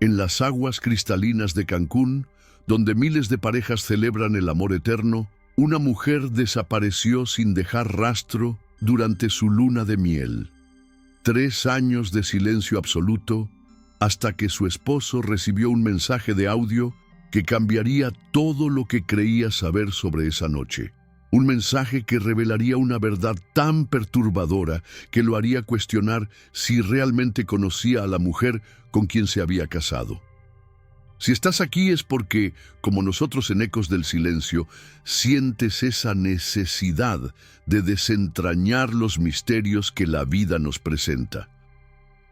En las aguas cristalinas de Cancún, donde miles de parejas celebran el amor eterno, una mujer desapareció sin dejar rastro durante su luna de miel. 3 años de silencio absoluto hasta que su esposo recibió un mensaje de audio que cambiaría todo lo que creía saber sobre esa noche. Un mensaje que revelaría una verdad tan perturbadora que lo haría cuestionar si realmente conocía a la mujer con quien se había casado. Si estás aquí es porque, como nosotros en Ecos del Silencio, sientes esa necesidad de desentrañar los misterios que la vida nos presenta.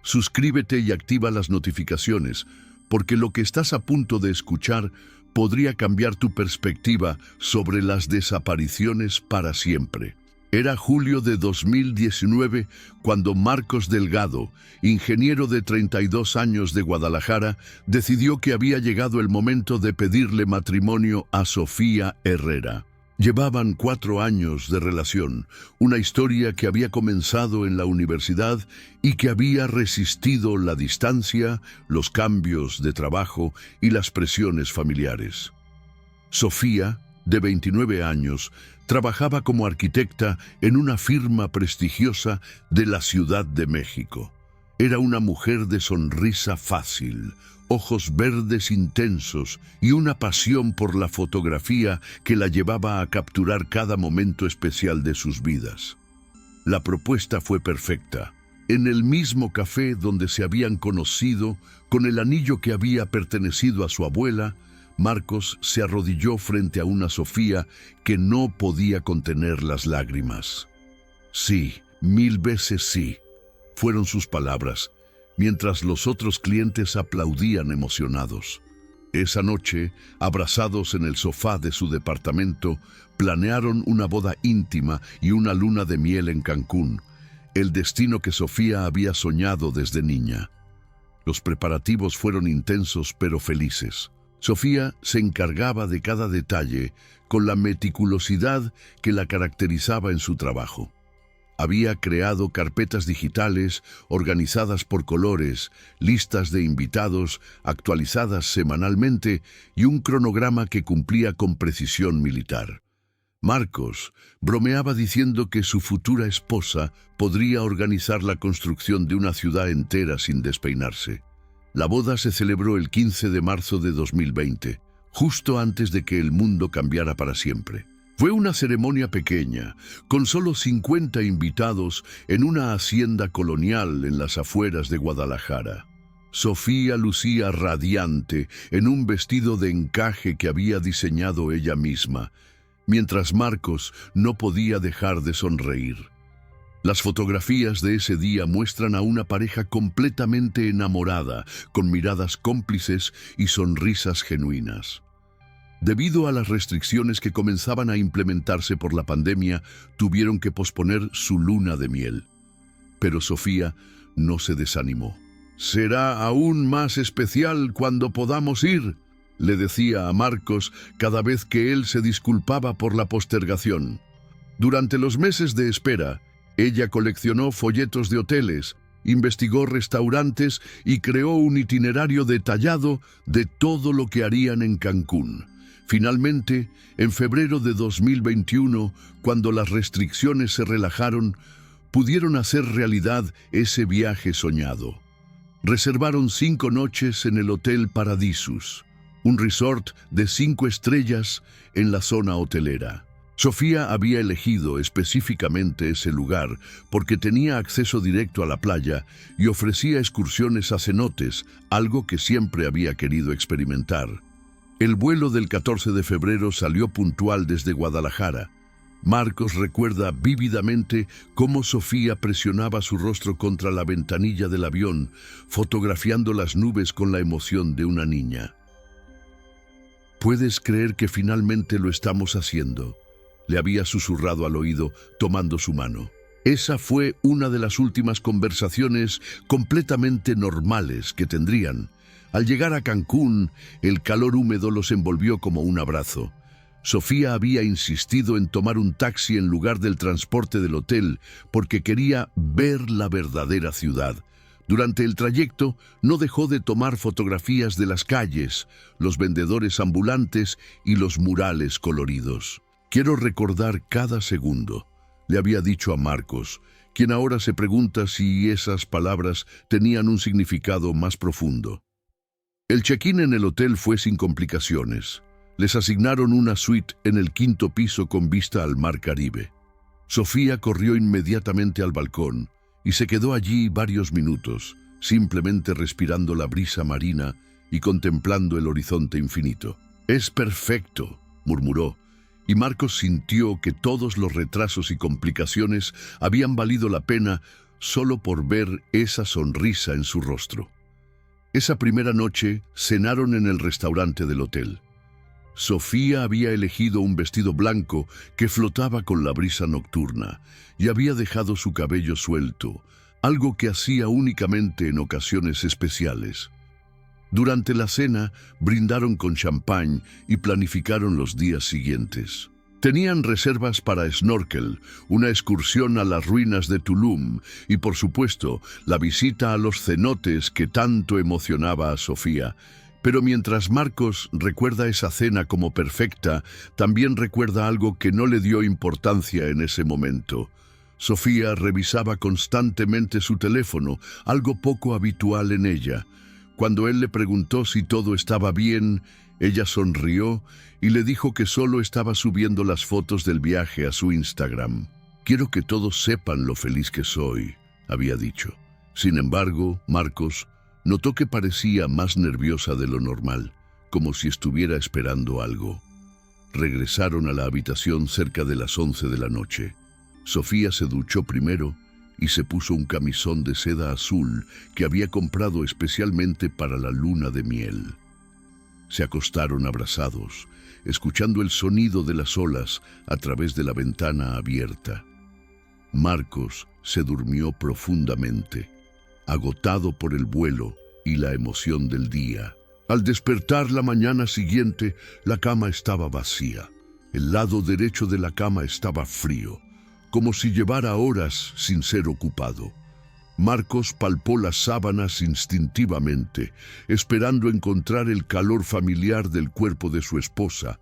Suscríbete y activa las notificaciones, porque lo que estás a punto de escuchar podría cambiar tu perspectiva sobre las desapariciones para siempre. Era julio de 2019 cuando Marcos Delgado, ingeniero de 32 años de Guadalajara, decidió que había llegado el momento de pedirle matrimonio a Sofía Herrera. Llevaban 4 años de relación, una historia que había comenzado en la universidad y que había resistido la distancia, los cambios de trabajo y las presiones familiares. Sofía, de 29 años, trabajaba como arquitecta en una firma prestigiosa de la Ciudad de México. Era una mujer de sonrisa fácil, ojos verdes intensos y una pasión por la fotografía que la llevaba a capturar cada momento especial de sus vidas. La propuesta fue perfecta. En el mismo café donde se habían conocido, con el anillo que había pertenecido a su abuela, Marcos se arrodilló frente a una Sofía que no podía contener las lágrimas. Sí, 1000 veces sí, fueron sus palabras, mientras los otros clientes aplaudían emocionados. Esa noche, abrazados en el sofá de su departamento, planearon una boda íntima y una luna de miel en Cancún, el destino que Sofía había soñado desde niña. Los preparativos fueron intensos pero felices. Sofía se encargaba de cada detalle con la meticulosidad que la caracterizaba en su trabajo. Había creado carpetas digitales organizadas por colores, listas de invitados actualizadas semanalmente y un cronograma que cumplía con precisión militar. Marcos bromeaba diciendo que su futura esposa podría organizar la construcción de una ciudad entera sin despeinarse. La boda se celebró el 15 de marzo de 2020, justo antes de que el mundo cambiara para siempre. Fue una ceremonia pequeña, con solo 50 invitados en una hacienda colonial en las afueras de Guadalajara. Sofía lucía radiante en un vestido de encaje que había diseñado ella misma, mientras Marcos no podía dejar de sonreír. Las fotografías de ese día muestran a una pareja completamente enamorada, con miradas cómplices y sonrisas genuinas. Debido a las restricciones que comenzaban a implementarse por la pandemia, tuvieron que posponer su luna de miel. Pero Sofía no se desanimó. «Será aún más especial cuando podamos ir», le decía a Marcos cada vez que él se disculpaba por la postergación. Durante los meses de espera, ella coleccionó folletos de hoteles, investigó restaurantes y creó un itinerario detallado de todo lo que harían en Cancún. Finalmente, en febrero de 2021, cuando las restricciones se relajaron, pudieron hacer realidad ese viaje soñado. Reservaron 5 noches en el Hotel Paradisus, un resort de 5 estrellas en la zona hotelera. Sofía había elegido específicamente ese lugar porque tenía acceso directo a la playa y ofrecía excursiones a cenotes, algo que siempre había querido experimentar. El vuelo del 14 de febrero salió puntual desde Guadalajara. Marcos recuerda vívidamente cómo Sofía presionaba su rostro contra la ventanilla del avión, fotografiando las nubes con la emoción de una niña. «¿Puedes creer que finalmente lo estamos haciendo?», le había susurrado al oído, tomando su mano. Esa fue una de las últimas conversaciones completamente normales que tendrían. Al llegar a Cancún, el calor húmedo los envolvió como un abrazo. Sofía había insistido en tomar un taxi en lugar del transporte del hotel porque quería ver la verdadera ciudad, Durante el trayecto no dejó de tomar fotografías de las calles, los vendedores ambulantes y los murales coloridos. «Quiero recordar cada segundo», le había dicho a Marcos, quien ahora se pregunta si esas palabras tenían un significado más profundo. El check-in en el hotel fue sin complicaciones. Les asignaron una suite en el 5º piso con vista al mar Caribe. Sofía corrió inmediatamente al balcón y se quedó allí varios minutos, simplemente respirando la brisa marina y contemplando el horizonte infinito. «Es perfecto», murmuró, y Marcos sintió que todos los retrasos y complicaciones habían valido la pena solo por ver esa sonrisa en su rostro. Esa primera noche cenaron en el restaurante del hotel. Sofía había elegido un vestido blanco que flotaba con la brisa nocturna y había dejado su cabello suelto, algo que hacía únicamente en ocasiones especiales. Durante la cena, brindaron con champán y planificaron los días siguientes. Tenían reservas para snorkel, una excursión a las ruinas de Tulum y, por supuesto, la visita a los cenotes que tanto emocionaba a Sofía. Pero mientras Marcos recuerda esa cena como perfecta, también recuerda algo que no le dio importancia en ese momento. Sofía revisaba constantemente su teléfono, algo poco habitual en ella. Cuando él le preguntó si todo estaba bien, ella sonrió y le dijo que solo estaba subiendo las fotos del viaje a su Instagram. «Quiero que todos sepan lo feliz que soy», había dicho. Sin embargo, Marcos notó que parecía más nerviosa de lo normal, como si estuviera esperando algo. Regresaron a la habitación cerca de las 11 de la noche. Sofía se duchó primero y se puso un camisón de seda azul que había comprado especialmente para la luna de miel. Se acostaron abrazados, escuchando el sonido de las olas a través de la ventana abierta. Marcos se durmió profundamente, agotado por el vuelo y la emoción del día. Al despertar la mañana siguiente, la cama estaba vacía. El lado derecho de la cama estaba frío, como si llevara horas sin ser ocupado. Marcos palpó las sábanas instintivamente, esperando encontrar el calor familiar del cuerpo de su esposa,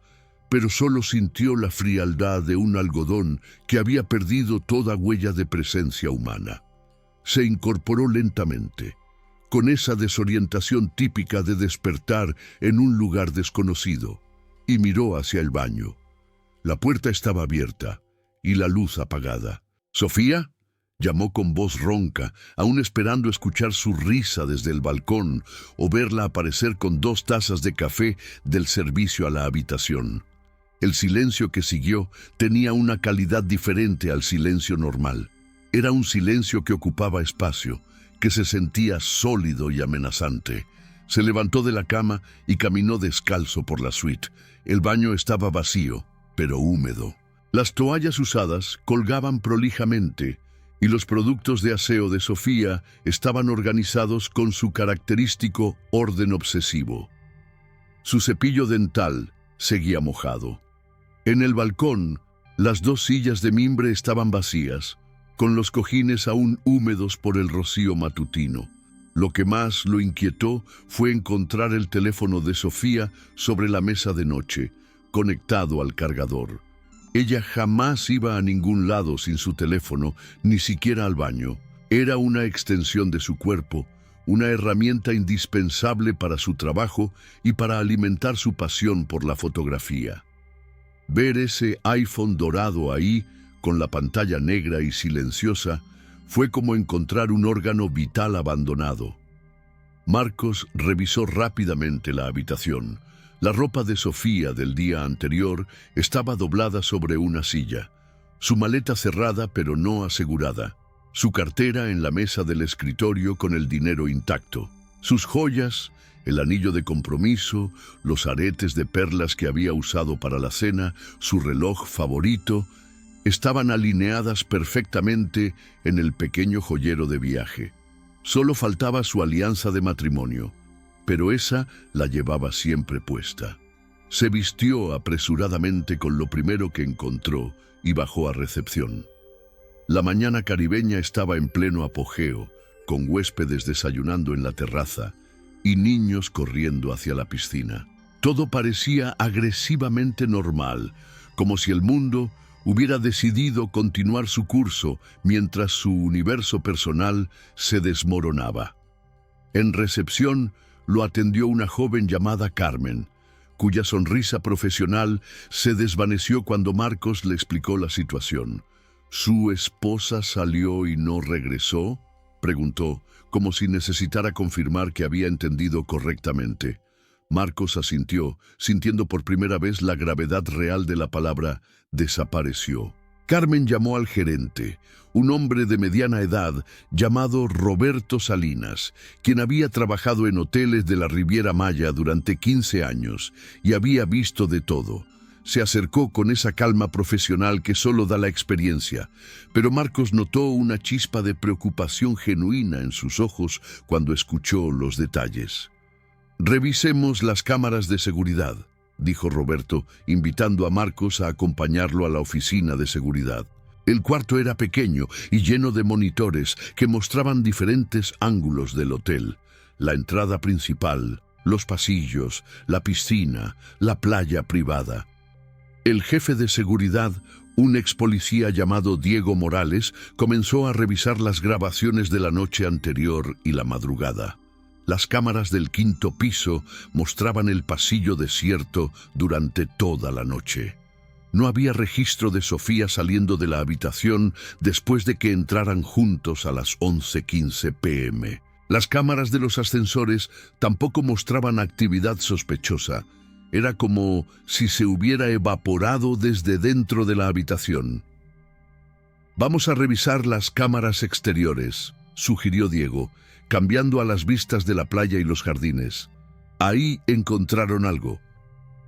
pero solo sintió la frialdad de un algodón que había perdido toda huella de presencia humana. Se incorporó lentamente, con esa desorientación típica de despertar en un lugar desconocido, y miró hacia el baño. La puerta estaba abierta y la luz apagada. «¿Sofía?», llamó con voz ronca, aún esperando escuchar su risa desde el balcón o verla aparecer con 2 tazas de café del servicio a la habitación. El silencio que siguió tenía una calidad diferente al silencio normal. Era un silencio que ocupaba espacio, que se sentía sólido y amenazante. Se levantó de la cama y caminó descalzo por la suite. El baño estaba vacío, pero húmedo. Las toallas usadas colgaban prolijamente y los productos de aseo de Sofía estaban organizados con su característico orden obsesivo. Su cepillo dental seguía mojado. En el balcón, las 2 sillas de mimbre estaban vacías, con los cojines aún húmedos por el rocío matutino. Lo que más lo inquietó fue encontrar el teléfono de Sofía sobre la mesa de noche, conectado al cargador. Ella jamás iba a ningún lado sin su teléfono, ni siquiera al baño. Era una extensión de su cuerpo, una herramienta indispensable para su trabajo y para alimentar su pasión por la fotografía. Ver ese iPhone dorado ahí, con la pantalla negra y silenciosa, fue como encontrar un órgano vital abandonado. Marcos revisó rápidamente la habitación. La ropa de Sofía del día anterior estaba doblada sobre una silla, su maleta cerrada pero no asegurada, su cartera en la mesa del escritorio con el dinero intacto, sus joyas, el anillo de compromiso, los aretes de perlas que había usado para la cena, su reloj favorito, estaban alineadas perfectamente en el pequeño joyero de viaje. Solo faltaba su alianza de matrimonio, pero esa la llevaba siempre puesta. Se vistió apresuradamente con lo primero que encontró y bajó a recepción. La mañana caribeña estaba en pleno apogeo, con huéspedes desayunando en la terraza y niños corriendo hacia la piscina. Todo parecía agresivamente normal, como si el mundo hubiera decidido continuar su curso mientras su universo personal se desmoronaba. En recepción lo atendió una joven llamada Carmen, cuya sonrisa profesional se desvaneció cuando Marcos le explicó la situación. ¿Su esposa salió y no regresó?, preguntó, como si necesitara confirmar que había entendido correctamente. Marcos asintió, sintiendo por primera vez la gravedad real de la palabra desapareció. Carmen llamó al gerente, un hombre de mediana edad llamado Roberto Salinas, quien había trabajado en hoteles de la Riviera Maya durante 15 años y había visto de todo. Se acercó con esa calma profesional que solo da la experiencia, pero Marcos notó una chispa de preocupación genuina en sus ojos cuando escuchó los detalles. «Revisemos las cámaras de seguridad», dijo Roberto, invitando a Marcos a acompañarlo a la oficina de seguridad. El cuarto era pequeño y lleno de monitores que mostraban diferentes ángulos del hotel: la entrada principal, los pasillos, la piscina, la playa privada. El jefe de seguridad, un ex policía llamado Diego Morales, comenzó a revisar las grabaciones de la noche anterior y la madrugada. Las cámaras del quinto piso mostraban el pasillo desierto durante toda la noche. No había registro de Sofía saliendo de la habitación después de que entraran juntos a las 11:15 p.m. Las cámaras de los ascensores tampoco mostraban actividad sospechosa. Era como si se hubiera evaporado desde dentro de la habitación. «Vamos a revisar las cámaras exteriores», sugirió Diego, cambiando a las vistas de la playa y los jardines. Ahí encontraron algo.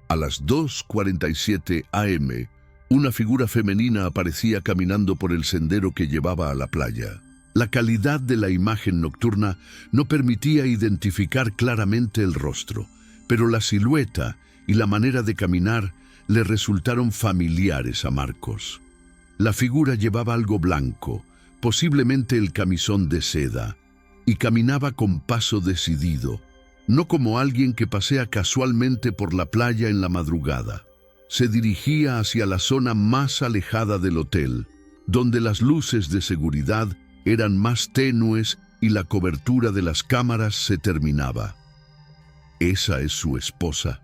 A las 2:47 a.m., una figura femenina aparecía caminando por el sendero que llevaba a la playa. La calidad de la imagen nocturna no permitía identificar claramente el rostro, pero la silueta y la manera de caminar le resultaron familiares a Marcos. La figura llevaba algo blanco, posiblemente el camisón de seda, y caminaba con paso decidido, no como alguien que pasea casualmente por la playa en la madrugada. Se dirigía hacia la zona más alejada del hotel, donde las luces de seguridad eran más tenues y la cobertura de las cámaras se terminaba. «¿Esa es su esposa?»,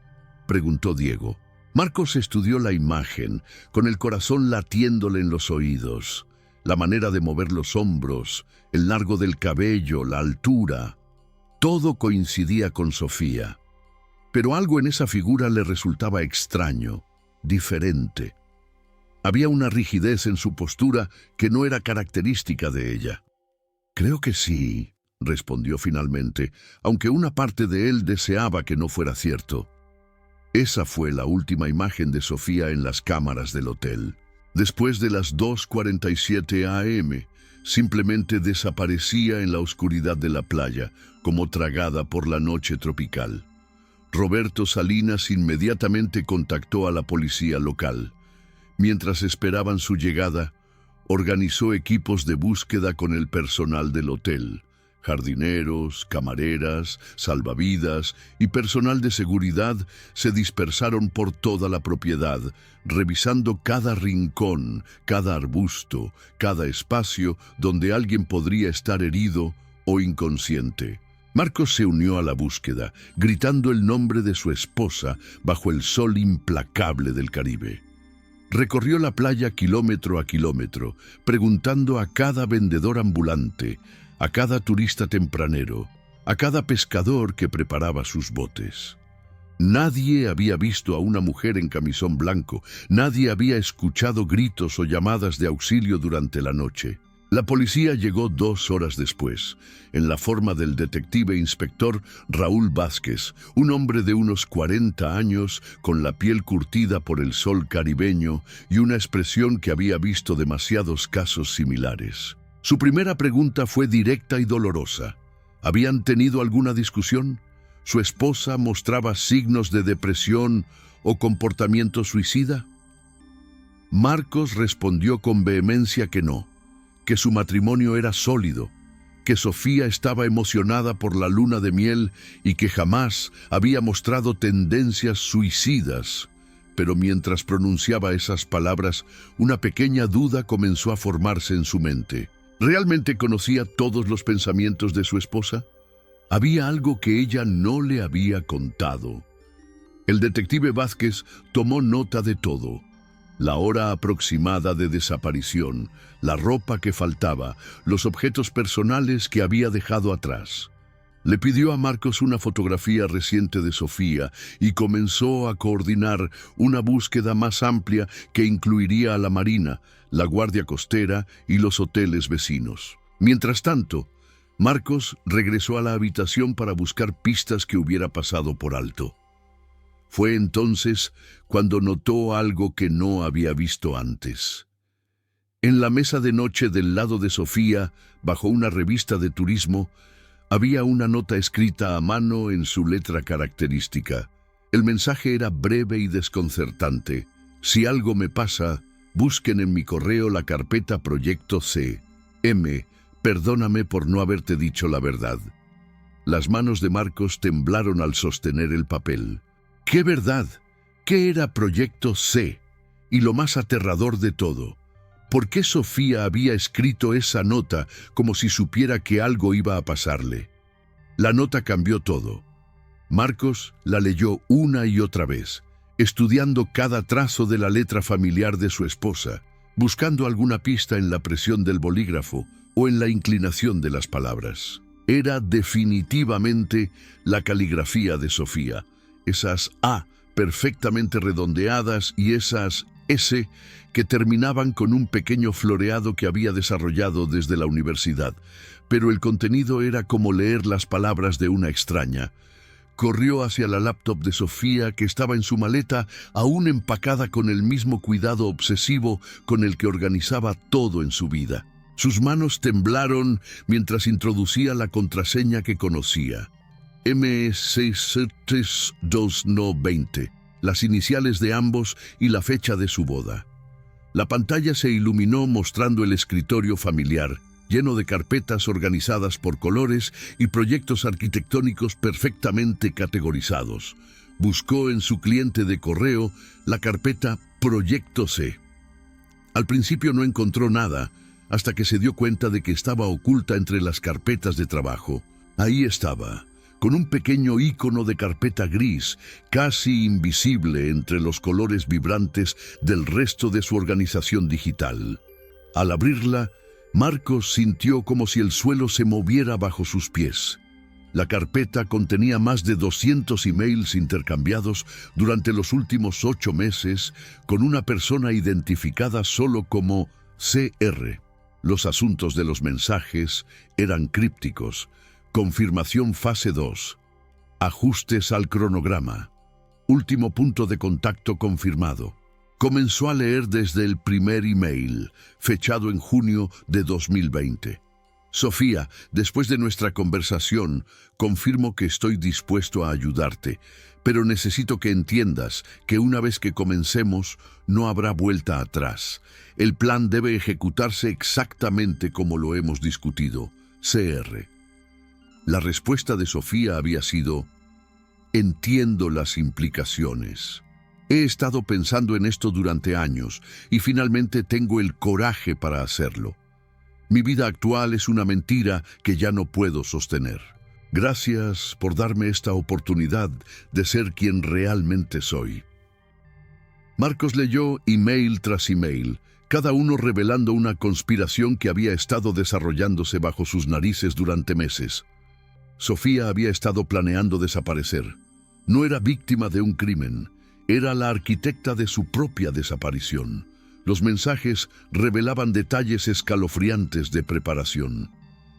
preguntó Diego. Marcos estudió la imagen, con el corazón latiéndole en los oídos. La manera de mover los hombros, el largo del cabello, la altura, todo coincidía con Sofía. Pero algo en esa figura le resultaba extraño, diferente. Había una rigidez en su postura que no era característica de ella. «Creo que sí», respondió finalmente, aunque una parte de él deseaba que no fuera cierto. Esa fue la última imagen de Sofía en las cámaras del hotel. Después de las 2:47 a.m., simplemente desaparecía en la oscuridad de la playa, como tragada por la noche tropical. Roberto Salinas inmediatamente contactó a la policía local. Mientras esperaban su llegada, organizó equipos de búsqueda con el personal del hotel. Jardineros, camareras, salvavidas y personal de seguridad se dispersaron por toda la propiedad, revisando cada rincón, cada arbusto, cada espacio donde alguien podría estar herido o inconsciente. Marcos se unió a la búsqueda, gritando el nombre de su esposa bajo el sol implacable del Caribe. Recorrió la playa kilómetro a kilómetro, preguntando a cada vendedor ambulante, a cada turista tempranero, a cada pescador que preparaba sus botes. Nadie había visto a una mujer en camisón blanco, nadie había escuchado gritos o llamadas de auxilio durante la noche. La policía llegó 2 horas después, en la forma del detective inspector Raúl Vázquez, un hombre de unos 40 años, con la piel curtida por el sol caribeño y una expresión que había visto demasiados casos similares. Su primera pregunta fue directa y dolorosa. ¿Habían tenido alguna discusión? ¿Su esposa mostraba signos de depresión o comportamiento suicida? Marcos respondió con vehemencia que no, que su matrimonio era sólido, que Sofía estaba emocionada por la luna de miel y que jamás había mostrado tendencias suicidas. Pero mientras pronunciaba esas palabras, una pequeña duda comenzó a formarse en su mente. ¿Realmente conocía todos los pensamientos de su esposa? Había algo que ella no le había contado. El detective Vázquez tomó nota de todo: la hora aproximada de desaparición, la ropa que faltaba, los objetos personales que había dejado atrás. Le pidió a Marcos una fotografía reciente de Sofía y comenzó a coordinar una búsqueda más amplia que incluiría a la Marina, la Guardia Costera y los hoteles vecinos. Mientras tanto, Marcos regresó a la habitación para buscar pistas que hubiera pasado por alto. Fue entonces cuando notó algo que no había visto antes. En la mesa de noche del lado de Sofía, bajo una revista de turismo, había una nota escrita a mano en su letra característica. El mensaje era breve y desconcertante. Si algo me pasa, busquen en mi correo la carpeta Proyecto C. M. Perdóname por no haberte dicho la verdad. Las manos de Marcos temblaron al sostener el papel. ¿Qué verdad? ¿Qué era Proyecto C? Y lo más aterrador de todo, ¿por qué Sofía había escrito esa nota como si supiera que algo iba a pasarle? La nota cambió todo. Marcos la leyó una y otra vez, estudiando cada trazo de la letra familiar de su esposa, buscando alguna pista en la presión del bolígrafo o en la inclinación de las palabras. Era definitivamente la caligrafía de Sofía. Esas A perfectamente redondeadas y esas S que terminaban con un pequeño floreado que había desarrollado desde la universidad. Pero el contenido era como leer las palabras de una extraña. Corrió hacia la laptop de Sofía, que estaba en su maleta, aún empacada con el mismo cuidado obsesivo con el que organizaba todo en su vida. Sus manos temblaron mientras introducía la contraseña que conocía. M63290, las iniciales de ambos y la fecha de su boda. La pantalla se iluminó mostrando el escritorio familiar, lleno de carpetas organizadas por colores y proyectos arquitectónicos perfectamente categorizados. Buscó en su cliente de correo la carpeta Proyecto C. Al principio no encontró nada, hasta que se dio cuenta de que estaba oculta entre las carpetas de trabajo. Ahí estaba, con un pequeño icono de carpeta gris, casi invisible entre los colores vibrantes del resto de su organización digital. Al abrirla, Marcos sintió como si el suelo se moviera bajo sus pies. La carpeta contenía más de 200 emails intercambiados durante los últimos 8 meses con una persona identificada solo como CR. Los asuntos de los mensajes eran crípticos. Confirmación fase 2. Ajustes al cronograma. Último punto de contacto confirmado. Comenzó a leer desde el primer email, fechado en junio de 2020. Sofía, después de nuestra conversación, confirmo que estoy dispuesto a ayudarte, pero necesito que entiendas que una vez que comencemos, no habrá vuelta atrás. El plan debe ejecutarse exactamente como lo hemos discutido. CR. La respuesta de Sofía había sido: entiendo las implicaciones. He estado pensando en esto durante años y finalmente tengo el coraje para hacerlo. Mi vida actual es una mentira que ya no puedo sostener. Gracias por darme esta oportunidad de ser quien realmente soy. Marcos leyó email tras email, cada uno revelando una conspiración que había estado desarrollándose bajo sus narices durante meses. Sofía había estado planeando desaparecer. No era víctima de un crimen, era la arquitecta de su propia desaparición. Los mensajes revelaban detalles escalofriantes de preparación.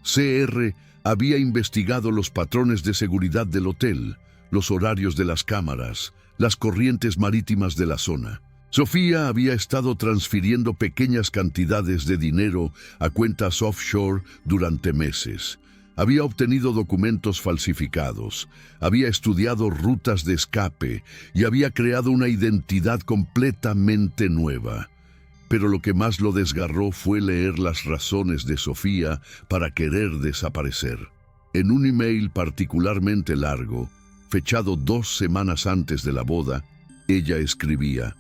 CR había investigado los patrones de seguridad del hotel, los horarios de las cámaras, las corrientes marítimas de la zona. Sofía había estado transfiriendo pequeñas cantidades de dinero a cuentas offshore durante meses. Había obtenido documentos falsificados, había estudiado rutas de escape y había creado una identidad completamente nueva. Pero lo que más lo desgarró fue leer las razones de Sofía para querer desaparecer. En un email particularmente largo, fechado 2 semanas antes de la boda, ella escribía: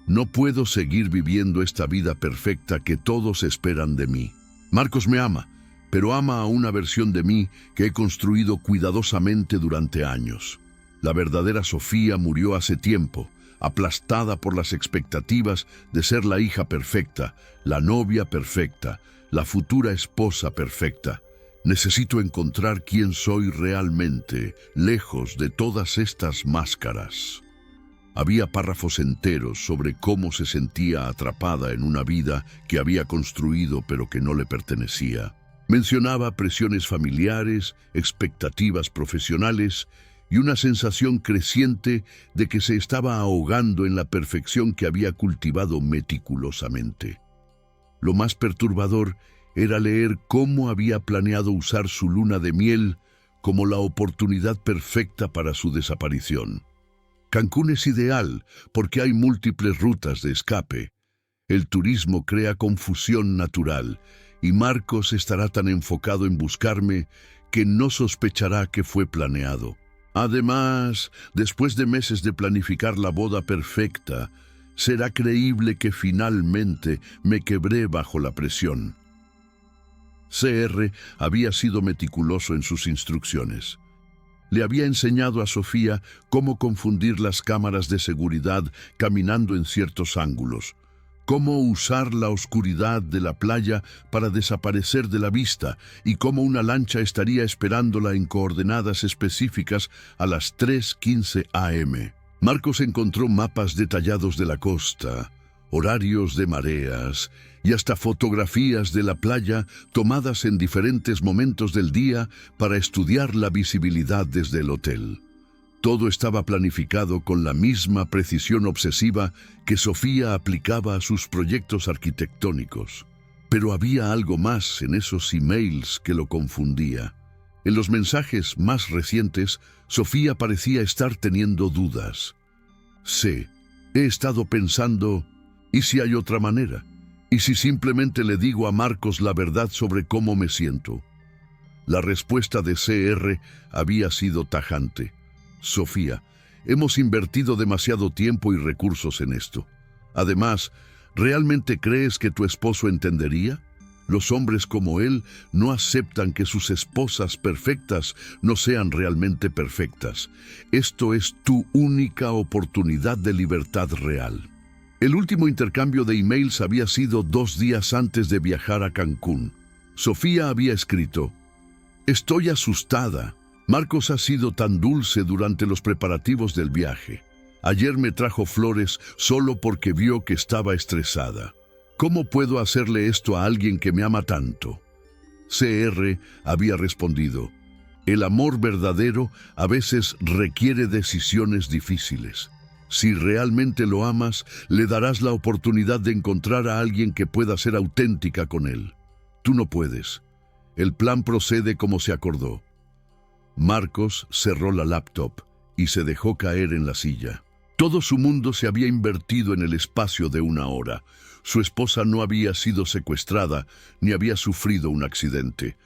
«No puedo seguir viviendo esta vida perfecta que todos esperan de mí. Marcos me ama, pero ama a una versión de mí que he construido cuidadosamente durante años. La verdadera Sofía murió hace tiempo, aplastada por las expectativas de ser la hija perfecta, la novia perfecta, la futura esposa perfecta. Necesito encontrar quién soy realmente, lejos de todas estas máscaras». Había párrafos enteros sobre cómo se sentía atrapada en una vida que había construido pero que no le pertenecía. Mencionaba presiones familiares, expectativas profesionales y una sensación creciente de que se estaba ahogando en la perfección que había cultivado meticulosamente. Lo más perturbador era leer cómo había planeado usar su luna de miel como la oportunidad perfecta para su desaparición. Cancún es ideal porque hay múltiples rutas de escape. El turismo crea confusión natural y Marcos estará tan enfocado en buscarme que no sospechará que fue planeado. Además, después de meses de planificar la boda perfecta, será creíble que finalmente me quebré bajo la presión. CR había sido meticuloso en sus instrucciones. Le había enseñado a Sofía cómo confundir las cámaras de seguridad caminando en ciertos ángulos, cómo usar la oscuridad de la playa para desaparecer de la vista y cómo una lancha estaría esperándola en coordenadas específicas a las 3:15 am. Marcos encontró mapas detallados de la costa, horarios de mareas y hasta fotografías de la playa tomadas en diferentes momentos del día para estudiar la visibilidad desde el hotel. Todo estaba planificado con la misma precisión obsesiva que Sofía aplicaba a sus proyectos arquitectónicos. Pero había algo más en esos emails que lo confundía. En los mensajes más recientes, Sofía parecía estar teniendo dudas. He estado pensando, ¿y si hay otra manera? ¿Y si simplemente le digo a Marcos la verdad sobre cómo me siento? La respuesta de CR había sido tajante. Sofía, hemos invertido demasiado tiempo y recursos en esto. Además, ¿realmente crees que tu esposo entendería? Los hombres como él no aceptan que sus esposas perfectas no sean realmente perfectas. Esto es tu única oportunidad de libertad real. El último intercambio de emails había sido 2 días antes de viajar a Cancún. Sofía había escrito: «Estoy asustada. Marcos ha sido tan dulce durante los preparativos del viaje. Ayer me trajo flores solo porque vio que estaba estresada. ¿Cómo puedo hacerle esto a alguien que me ama tanto?». CR había respondido: «El amor verdadero a veces requiere decisiones difíciles. Si realmente lo amas, le darás la oportunidad de encontrar a alguien que pueda ser auténtica con él. Tú no puedes. El plan procede como se acordó». Marcos cerró la laptop y se dejó caer en la silla. Todo su mundo se había invertido en el espacio de 1 hora. Su esposa no había sido secuestrada ni había sufrido un accidente.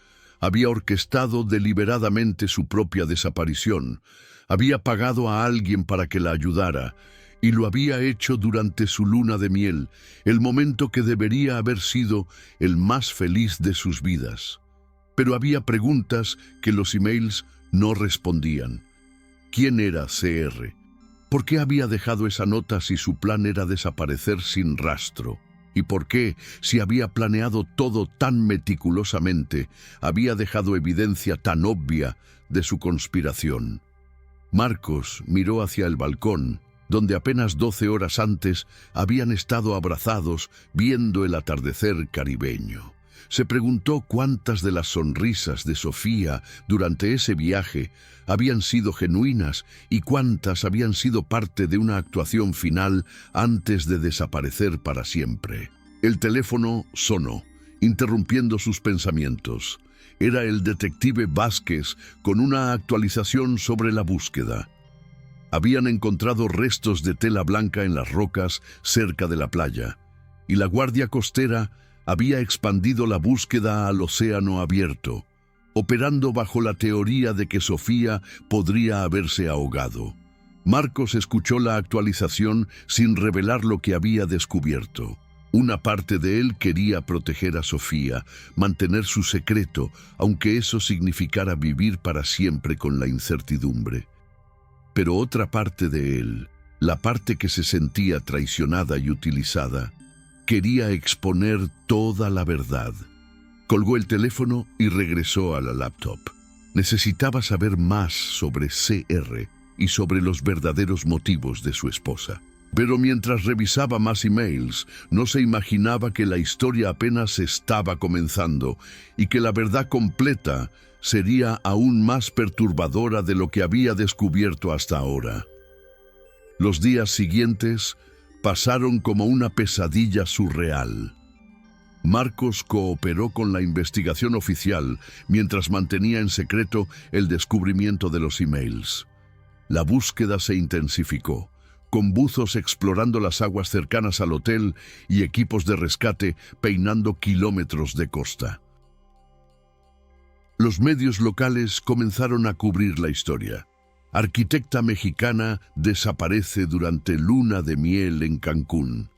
Había orquestado deliberadamente su propia desaparición. Había pagado a alguien para que la ayudara y lo había hecho durante su luna de miel, el momento que debería haber sido el más feliz de sus vidas. Pero había preguntas que los emails no respondían. ¿Quién era CR? ¿Por qué había dejado esa nota si su plan era desaparecer sin rastro? ¿Y por qué, si había planeado todo tan meticulosamente, había dejado evidencia tan obvia de su conspiración? Marcos miró hacia el balcón, donde apenas 12 horas antes habían estado abrazados viendo el atardecer caribeño. Se preguntó cuántas de las sonrisas de Sofía durante ese viaje habían sido genuinas y cuántas habían sido parte de una actuación final antes de desaparecer para siempre. El teléfono sonó, interrumpiendo sus pensamientos. Era el detective Vázquez con una actualización sobre la búsqueda. Habían encontrado restos de tela blanca en las rocas cerca de la playa. y la Guardia Costera había expandido la búsqueda al océano abierto, operando bajo la teoría de que Sofía podría haberse ahogado. Marcos escuchó la actualización sin revelar lo que había descubierto. Una parte de él quería proteger a Sofía, mantener su secreto, aunque eso significara vivir para siempre con la incertidumbre. Pero otra parte de él, la parte que se sentía traicionada y utilizada, quería exponer toda la verdad. Colgó el teléfono y regresó a la laptop. Necesitaba saber más sobre CR y sobre los verdaderos motivos de su esposa. Pero mientras revisaba más emails, no se imaginaba que la historia apenas estaba comenzando y que la verdad completa sería aún más perturbadora de lo que había descubierto hasta ahora. Los días siguientes pasaron como una pesadilla surreal. Marcos cooperó con la investigación oficial mientras mantenía en secreto el descubrimiento de los emails. La búsqueda se intensificó, con buzos explorando las aguas cercanas al hotel y equipos de rescate peinando kilómetros de costa. Los medios locales comenzaron a cubrir la historia. Arquitecta mexicana desaparece durante luna de miel en Cancún.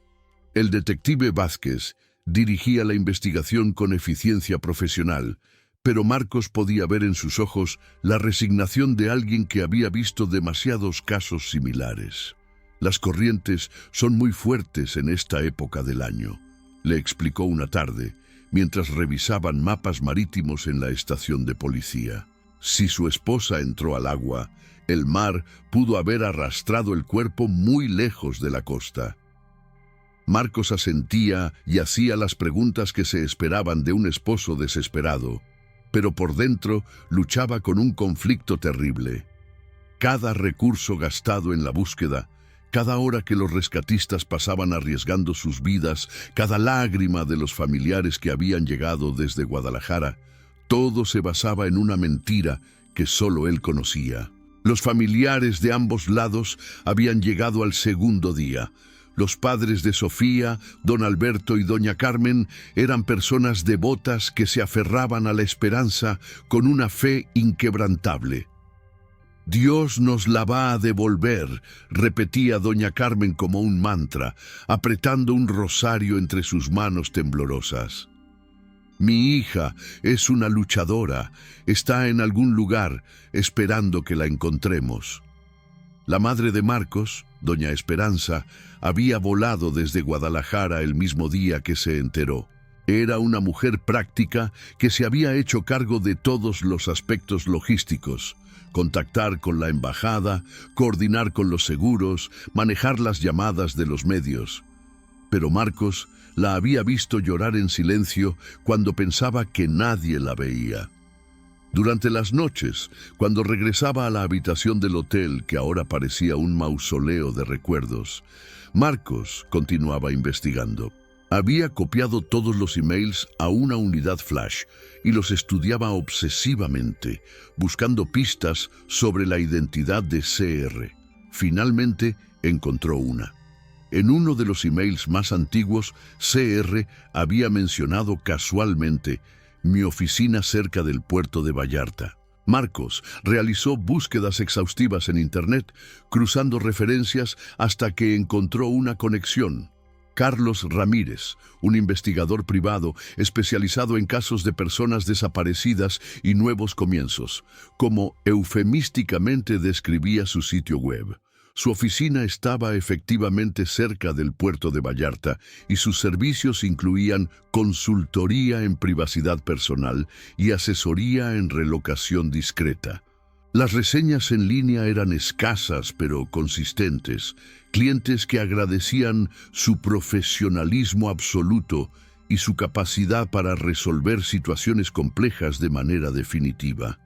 El detective Vázquez dirigía la investigación con eficiencia profesional, pero Marcos podía ver en sus ojos la resignación de alguien que había visto demasiados casos similares. Las corrientes son muy fuertes en esta época del año, le explicó una tarde, mientras revisaban mapas marítimos en la estación de policía. Si su esposa entró al agua, el mar pudo haber arrastrado el cuerpo muy lejos de la costa. Marcos asentía y hacía las preguntas que se esperaban de un esposo desesperado, pero por dentro luchaba con un conflicto terrible. Cada recurso gastado en la búsqueda, cada hora que los rescatistas pasaban arriesgando sus vidas, cada lágrima de los familiares que habían llegado desde Guadalajara, todo se basaba en una mentira que solo él conocía. Los familiares de ambos lados habían llegado al segundo día. Los padres de Sofía, don Alberto y doña Carmen, eran personas devotas que se aferraban a la esperanza con una fe inquebrantable. «Dios nos la va a devolver», repetía doña Carmen como un mantra, apretando un rosario entre sus manos temblorosas. «Mi hija es una luchadora, está en algún lugar esperando que la encontremos». La madre de Marcos, doña Esperanza, había volado desde Guadalajara el mismo día que se enteró. Era una mujer práctica que se había hecho cargo de todos los aspectos logísticos: contactar con la embajada, coordinar con los seguros, manejar las llamadas de los medios. Pero Marcos la había visto llorar en silencio cuando pensaba que nadie la veía. Durante las noches, cuando regresaba a la habitación del hotel, que ahora parecía un mausoleo de recuerdos, Marcos continuaba investigando. Había copiado todos los emails a una unidad flash y los estudiaba obsesivamente, buscando pistas sobre la identidad de CR. Finalmente encontró una. En uno de los emails más antiguos, CR había mencionado casualmente «mi oficina cerca del puerto de Vallarta». Marcos realizó búsquedas exhaustivas en Internet, cruzando referencias hasta que encontró una conexión. Carlos Ramírez, un investigador privado especializado en casos de personas desaparecidas y nuevos comienzos, como eufemísticamente describía su sitio web. Su oficina estaba efectivamente cerca del puerto de Vallarta y sus servicios incluían consultoría en privacidad personal y asesoría en relocación discreta. Las reseñas en línea eran escasas pero consistentes, clientes que agradecían su profesionalismo absoluto y su capacidad para resolver situaciones complejas de manera definitiva.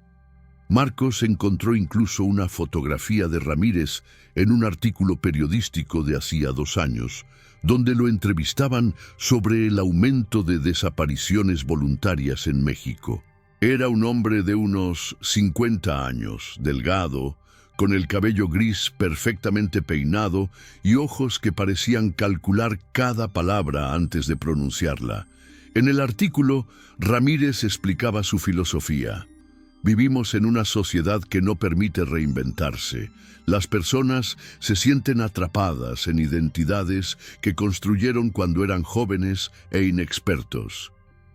Marcos encontró incluso una fotografía de Ramírez en un artículo periodístico de hacía 2 años, donde lo entrevistaban sobre el aumento de desapariciones voluntarias en México. Era un hombre de unos 50 años, delgado, con el cabello gris perfectamente peinado y ojos que parecían calcular cada palabra antes de pronunciarla. En el artículo, Ramírez explicaba su filosofía. Vivimos en una sociedad que no permite reinventarse. Las personas se sienten atrapadas en identidades que construyeron cuando eran jóvenes e inexpertos.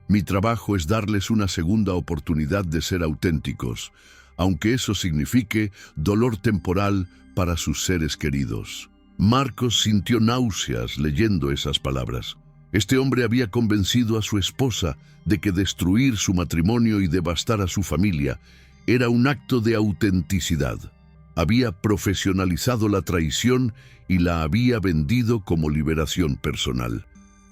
Mi trabajo es darles una segunda oportunidad de ser auténticos, aunque eso signifique dolor temporal para sus seres queridos. Marcos sintió náuseas leyendo esas palabras. Este hombre había convencido a su esposa de que destruir su matrimonio y devastar a su familia era un acto de autenticidad. Había profesionalizado la traición y la había vendido como liberación personal.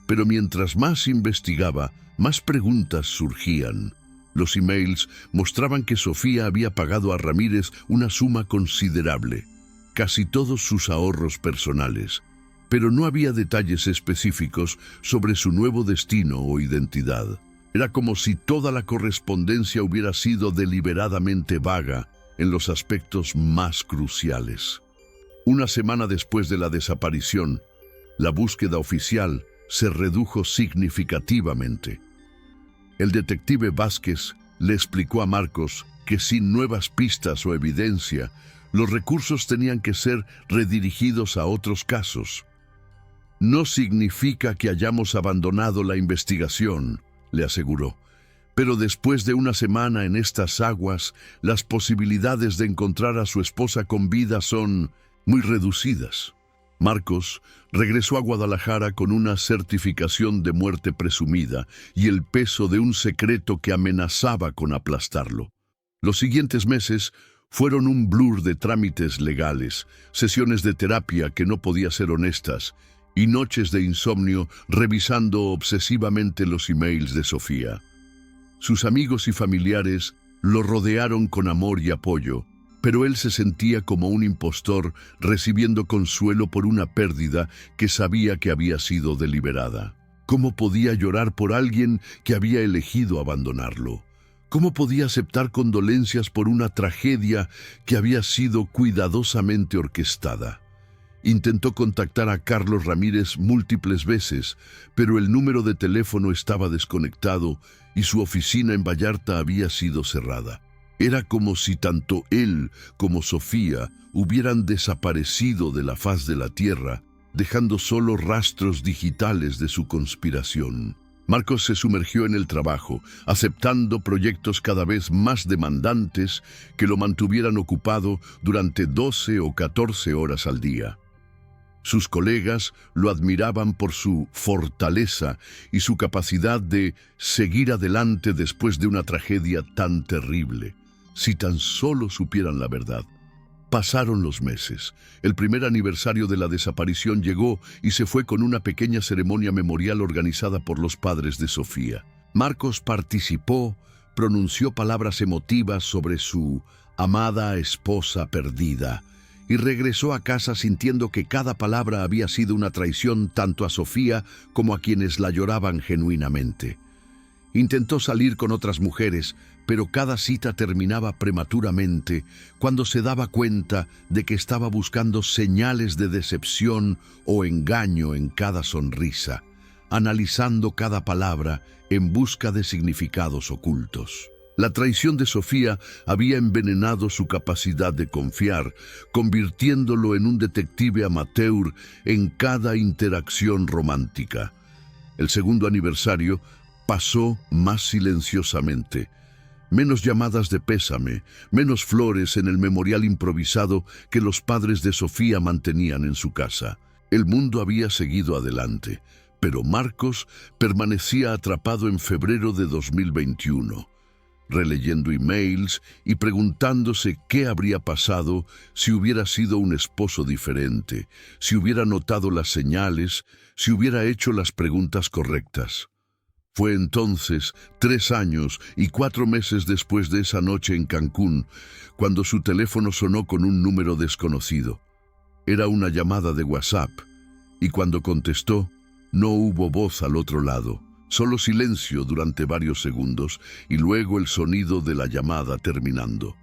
Pero mientras más investigaba, más preguntas surgían. Los emails mostraban que Sofía había pagado a Ramírez una suma considerable, casi todos sus ahorros personales, pero no había detalles específicos sobre su nuevo destino o identidad. Era como si toda la correspondencia hubiera sido deliberadamente vaga en los aspectos más cruciales. Una semana después de la desaparición, la búsqueda oficial se redujo significativamente. El detective Vázquez le explicó a Marcos que sin nuevas pistas o evidencia, los recursos tenían que ser redirigidos a otros casos. No significa que hayamos abandonado la investigación, le aseguró, pero después de una semana en estas aguas, las posibilidades de encontrar a su esposa con vida son muy reducidas. Marcos regresó a Guadalajara con una certificación de muerte presumida y el peso de un secreto que amenazaba con aplastarlo. Los siguientes meses fueron un blur de trámites legales, sesiones de terapia que no podían ser honestas y noches de insomnio revisando obsesivamente los emails de Sofía. Sus amigos y familiares lo rodearon con amor y apoyo, pero él se sentía como un impostor recibiendo consuelo por una pérdida que sabía que había sido deliberada. ¿Cómo podía llorar por alguien que había elegido abandonarlo? ¿Cómo podía aceptar condolencias por una tragedia que había sido cuidadosamente orquestada? Intentó contactar a Carlos Ramírez múltiples veces, pero el número de teléfono estaba desconectado y su oficina en Vallarta había sido cerrada. Era como si tanto él como Sofía hubieran desaparecido de la faz de la tierra, dejando solo rastros digitales de su conspiración. Marcos se sumergió en el trabajo, aceptando proyectos cada vez más demandantes que lo mantuvieran ocupado durante 12 o 14 horas al día. Sus colegas lo admiraban por su fortaleza y su capacidad de seguir adelante después de una tragedia tan terrible. Si tan solo supieran la verdad. Pasaron los meses. El primer aniversario de la desaparición llegó y se fue con una pequeña ceremonia memorial organizada por los padres de Sofía. Marcos participó, pronunció palabras emotivas sobre su amada esposa perdida y regresó a casa sintiendo que cada palabra había sido una traición tanto a Sofía como a quienes la lloraban genuinamente. Intentó salir con otras mujeres, pero cada cita terminaba prematuramente cuando se daba cuenta de que estaba buscando señales de decepción o engaño en cada sonrisa, analizando cada palabra en busca de significados ocultos. La traición de Sofía había envenenado su capacidad de confiar, convirtiéndolo en un detective amateur en cada interacción romántica. El segundo aniversario pasó más silenciosamente. Menos llamadas de pésame, menos flores en el memorial improvisado que los padres de Sofía mantenían en su casa. El mundo había seguido adelante, pero Marcos permanecía atrapado en febrero de 2021, releyendo emails y preguntándose qué habría pasado si hubiera sido un esposo diferente, si hubiera notado las señales, si hubiera hecho las preguntas correctas. Fue entonces, 3 años y 4 meses después de esa noche en Cancún, cuando su teléfono sonó con un número desconocido. Era una llamada de WhatsApp, y cuando contestó, no hubo voz al otro lado, solo silencio durante varios segundos, y luego el sonido de la llamada terminando.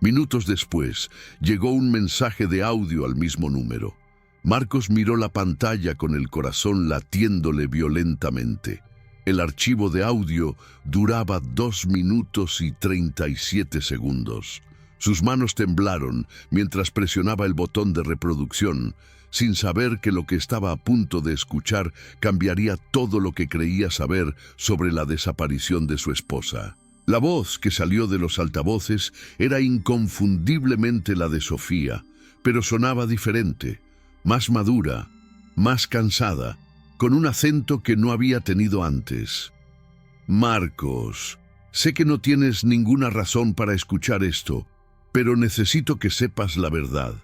Minutos después, llegó un mensaje de audio al mismo número. Marcos miró la pantalla con el corazón latiéndole violentamente. El archivo de audio duraba 2 minutos y 37 segundos. Sus manos temblaron mientras presionaba el botón de reproducción, sin saber que lo que estaba a punto de escuchar cambiaría todo lo que creía saber sobre la desaparición de su esposa. La voz que salió de los altavoces era inconfundiblemente la de Sofía, pero sonaba diferente, más madura, más cansada, con un acento que no había tenido antes. Marcos, sé que no tienes ninguna razón para escuchar esto, pero necesito que sepas la verdad.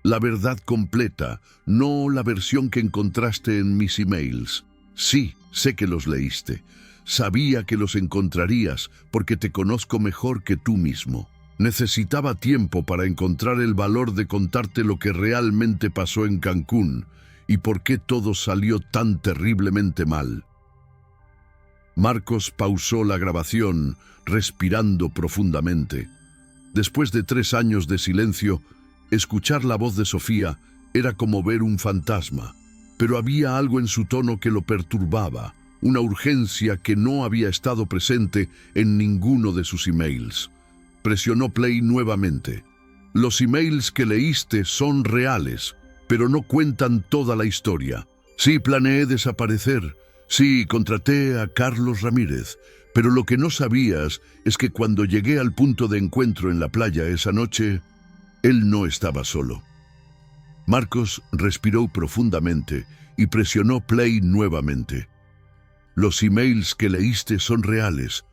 La verdad completa, no la versión que encontraste en mis emails. Sí, sé que los leíste. Sabía que los encontrarías porque te conozco mejor que tú mismo. Necesitaba tiempo para encontrar el valor de contarte lo que realmente pasó en Cancún y por qué todo salió tan terriblemente mal. Marcos pausó la grabación, respirando profundamente. Después de 3 años de silencio, escuchar la voz de Sofía era como ver un fantasma, pero había algo en su tono que lo perturbaba, una urgencia que no había estado presente en ninguno de sus emails. Presionó play nuevamente. Los emails que leíste son reales, pero no cuentan toda la historia. Sí, planeé desaparecer. Sí, contraté a Carlos Ramírez. Pero lo que no sabías es que cuando llegué al punto de encuentro en la playa esa noche, él no estaba solo. Marcos respiró profundamente y presionó play nuevamente. Los emails que leíste son reales,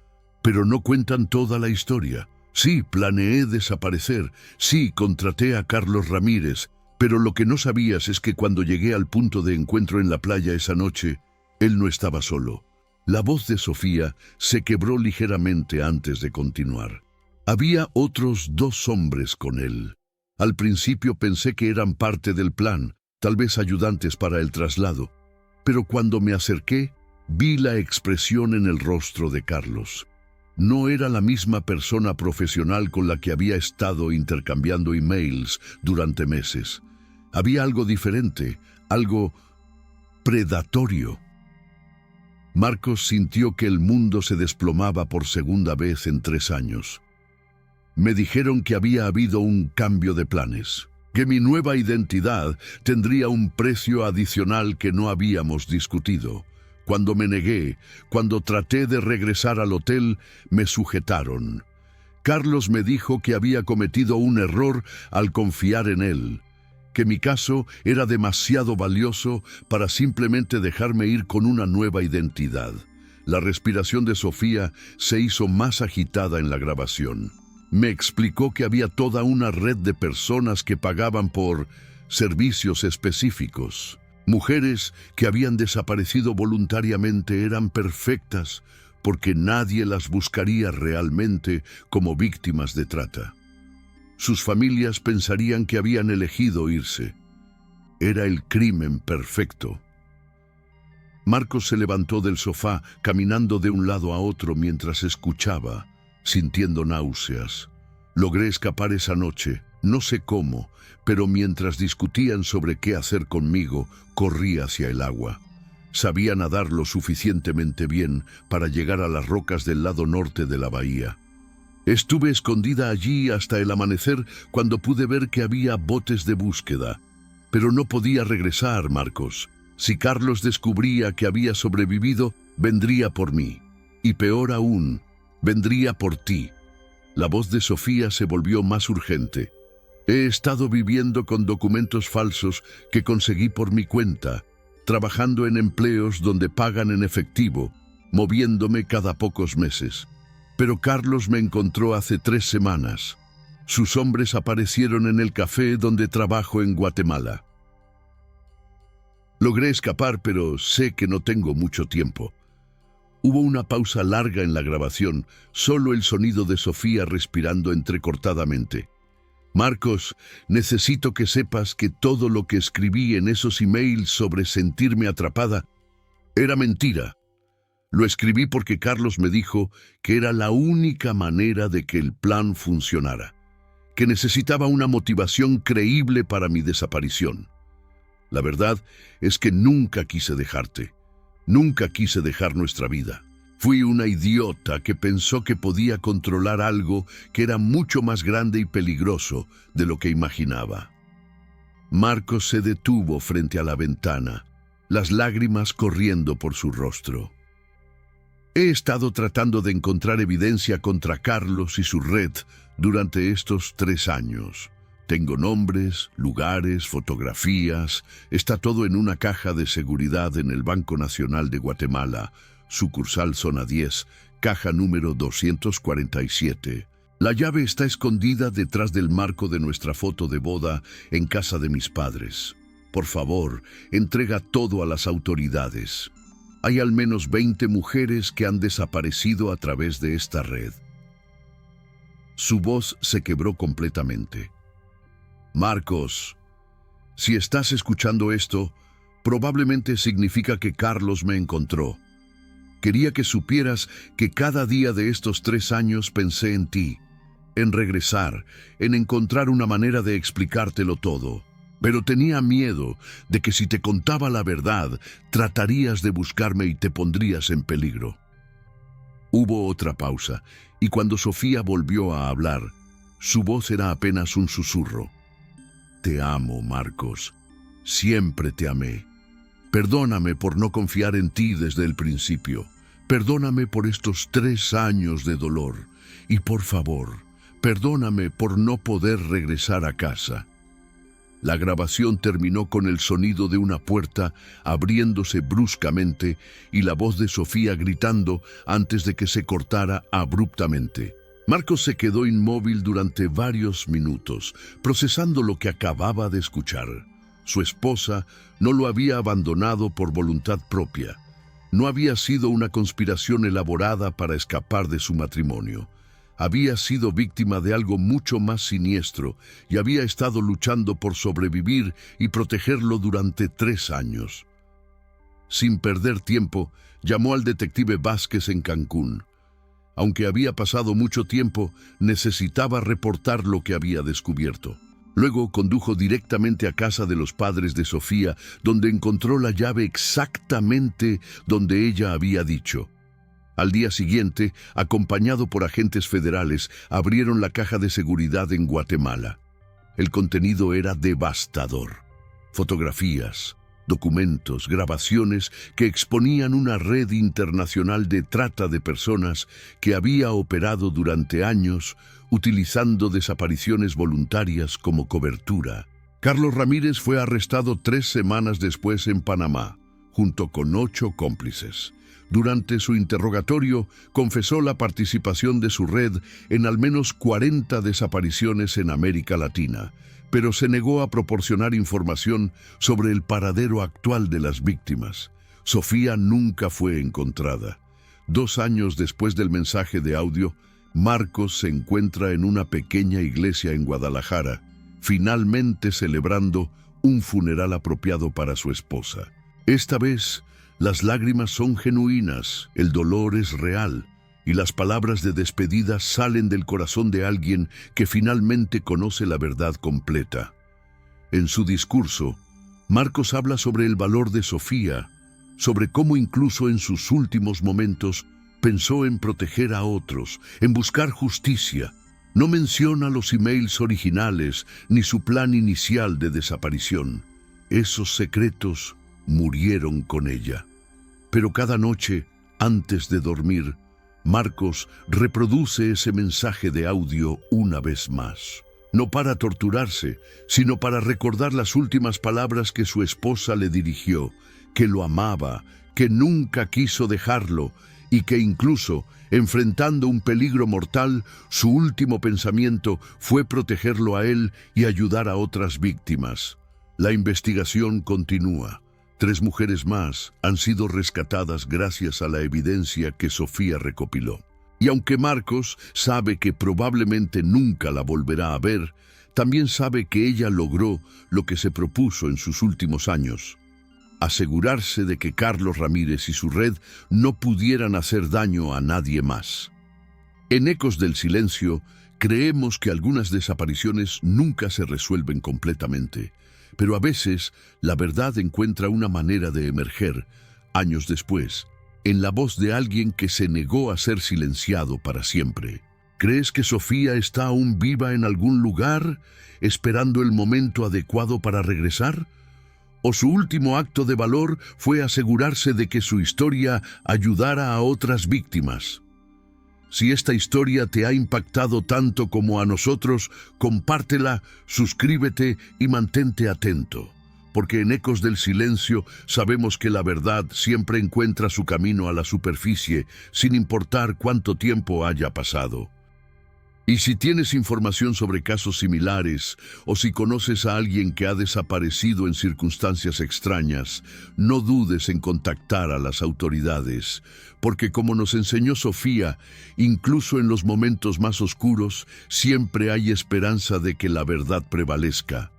pero no cuentan toda la historia. Sí, planeé desaparecer. Sí, contraté a Carlos Ramírez. Pero lo que no sabías es que cuando llegué al punto de encuentro en la playa esa noche, él no estaba solo. La voz de Sofía se quebró ligeramente antes de continuar. Había otros 2 hombres con él. Al principio pensé que eran parte del plan, tal vez ayudantes para el traslado. Pero cuando me acerqué, vi la expresión en el rostro de Carlos. No era la misma persona profesional con la que había estado intercambiando emails durante meses. Había algo diferente, algo predatorio. Marcos sintió que el mundo se desplomaba por segunda vez en 3 años. Me dijeron que había habido un cambio de planes, que mi nueva identidad tendría un precio adicional que no habíamos discutido. Cuando me negué, cuando traté de regresar al hotel, me sujetaron. Carlos me dijo que había cometido un error al confiar en él, que mi caso era demasiado valioso para simplemente dejarme ir con una nueva identidad. La respiración de Sofía se hizo más agitada en la grabación. Me explicó que había toda una red de personas que pagaban por servicios específicos. Mujeres que habían desaparecido voluntariamente eran perfectas porque nadie las buscaría realmente como víctimas de trata. Sus familias pensarían que habían elegido irse. Era el crimen perfecto. Marcos se levantó del sofá, caminando de un lado a otro mientras escuchaba, sintiendo náuseas. Logré escapar esa noche, no sé cómo, pero mientras discutían sobre qué hacer conmigo, corrí hacia el agua. Sabía nadar lo suficientemente bien para llegar a las rocas del lado norte de la bahía. Estuve escondida allí hasta el amanecer cuando pude ver que había botes de búsqueda. Pero no podía regresar, Marcos. Si Carlos descubría que había sobrevivido, vendría por mí. Y peor aún, vendría por ti. La voz de Sofía se volvió más urgente. He estado viviendo con documentos falsos que conseguí por mi cuenta, trabajando en empleos donde pagan en efectivo, moviéndome cada pocos meses. Pero Carlos me encontró hace 3 semanas. Sus hombres aparecieron en el café donde trabajo en Guatemala. Logré escapar, pero sé que no tengo mucho tiempo. Hubo una pausa larga en la grabación, solo el sonido de Sofía respirando entrecortadamente. Marcos, necesito que sepas que todo lo que escribí en esos emails sobre sentirme atrapada era mentira. Lo escribí porque Carlos me dijo que era la única manera de que el plan funcionara. que necesitaba una motivación creíble para mi desaparición. La verdad es que nunca quise dejarte. Nunca quise dejar nuestra vida. Fui una idiota que pensó que podía controlar algo que era mucho más grande y peligroso de lo que imaginaba. Marcos se detuvo frente a la ventana, las lágrimas corriendo por su rostro. He estado tratando de encontrar evidencia contra Carlos y su red durante estos 3 años. Tengo nombres, lugares, fotografías. Está todo en una caja de seguridad en el Banco Nacional de Guatemala, sucursal Zona 10, caja número 247. La llave está escondida detrás del marco de nuestra foto de boda en casa de mis padres. Por favor, entrega todo a las autoridades. Hay al menos 20 mujeres que han desaparecido a través de esta red. Su voz se quebró completamente. Marcos, si estás escuchando esto, probablemente significa que Carlos me encontró. Quería que supieras que cada día de estos 3 años pensé en ti, en regresar, en encontrar una manera de explicártelo todo. Pero tenía miedo de que si te contaba la verdad, tratarías de buscarme y te pondrías en peligro. Hubo otra pausa, y cuando Sofía volvió a hablar, su voz era apenas un susurro. Te amo, Marcos. Siempre te amé. Perdóname por no confiar en ti desde el principio. Perdóname por estos 3 años de dolor. Y por favor, perdóname por no poder regresar a casa. La grabación terminó con el sonido de una puerta abriéndose bruscamente y la voz de Sofía gritando antes de que se cortara abruptamente. Marcos se quedó inmóvil durante varios minutos, procesando lo que acababa de escuchar. Su esposa no lo había abandonado por voluntad propia. No había sido una conspiración elaborada para escapar de su matrimonio. Había sido víctima de algo mucho más siniestro y había estado luchando por sobrevivir y protegerlo durante 3 años. Sin perder tiempo, llamó al detective Vázquez en Cancún. Aunque había pasado mucho tiempo, necesitaba reportar lo que había descubierto. Luego condujo directamente a casa de los padres de Sofía, donde encontró la llave exactamente donde ella había dicho. Al día siguiente, acompañado por agentes federales, abrieron la caja de seguridad en Guatemala. El contenido era devastador. Fotografías, documentos, grabaciones que exponían una red internacional de trata de personas que había operado durante años, utilizando desapariciones voluntarias como cobertura. Carlos Ramírez fue arrestado 3 semanas después en Panamá, junto con 8 cómplices. Durante su interrogatorio, confesó la participación de su red en al menos 40 desapariciones en América Latina, pero se negó a proporcionar información sobre el paradero actual de las víctimas. Sofía nunca fue encontrada. 2 años después del mensaje de audio, Marcos se encuentra en una pequeña iglesia en Guadalajara, finalmente celebrando un funeral apropiado para su esposa. Esta vez, las lágrimas son genuinas, el dolor es real, y las palabras de despedida salen del corazón de alguien que finalmente conoce la verdad completa. En su discurso, Marcos habla sobre el valor de Sofía, sobre cómo incluso en sus últimos momentos pensó en proteger a otros, en buscar justicia. No menciona los emails originales ni su plan inicial de desaparición. Esos secretos murieron con ella. Pero cada noche, antes de dormir, Marcos reproduce ese mensaje de audio una vez más. No para torturarse, sino para recordar las últimas palabras que su esposa le dirigió, que lo amaba, que nunca quiso dejarlo y que incluso, enfrentando un peligro mortal, su último pensamiento fue protegerlo a él y ayudar a otras víctimas. La investigación continúa. 3 mujeres más han sido rescatadas gracias a la evidencia que Sofía recopiló. Y aunque Marcos sabe que probablemente nunca la volverá a ver, también sabe que ella logró lo que se propuso en sus últimos años: asegurarse de que Carlos Ramírez y su red no pudieran hacer daño a nadie más. En Ecos del Silencio, Creemos que algunas desapariciones nunca se resuelven completamente, pero a veces la verdad encuentra una manera de emerger, años después, en la voz de alguien que se negó a ser silenciado para siempre. ¿Crees que Sofía está aún viva en algún lugar, esperando el momento adecuado para regresar? ¿O su último acto de valor fue asegurarse de que su historia ayudara a otras víctimas? Si esta historia te ha impactado tanto como a nosotros, compártela, suscríbete y mantente atento, porque en Ecos del Silencio sabemos que la verdad siempre encuentra su camino a la superficie, sin importar cuánto tiempo haya pasado. Y si tienes información sobre casos similares o si conoces a alguien que ha desaparecido en circunstancias extrañas, no dudes en contactar a las autoridades, porque como nos enseñó Sofía, incluso en los momentos más oscuros, siempre hay esperanza de que la verdad prevalezca.